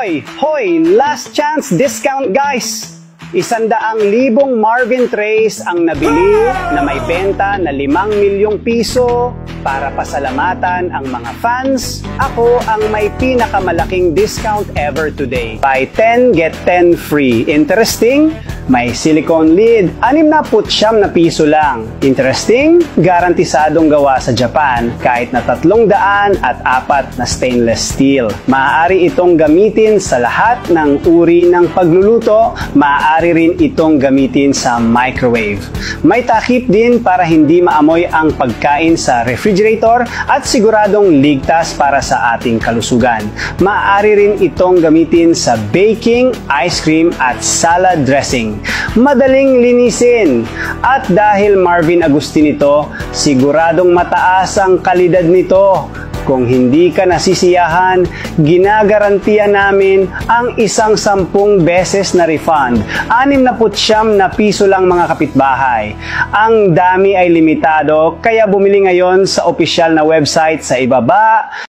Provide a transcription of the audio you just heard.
Hoy! Last chance discount guys! 100,000 Marvin trays ang nabili na may benta na 5 milyong piso para pasalamatan ang mga fans. Ako ang may pinakamalaking discount ever today. Buy 10, get 10 free. Interesting? May silicone lid, 69 na piso lang. Interesting? Garantisadong gawa sa Japan kahit na 304 na stainless steel. Maaari itong gamitin sa lahat ng uri ng pagluluto. Maaari rin itong gamitin sa microwave. May takip din para hindi maamoy ang pagkain sa refrigerator at siguradong ligtas para sa ating kalusugan. Maaari rin itong gamitin sa baking, ice cream at salad dressing. Madaling linisin. At dahil Marvin Agustin ito, siguradong mataas ang kalidad nito. Kung hindi ka nasisiyahan, ginagarantiya namin ang 10 beses na refund. 69 na piso lang mga kapitbahay. Ang dami ay limitado, kaya bumili ngayon sa opisyal na website sa ibaba.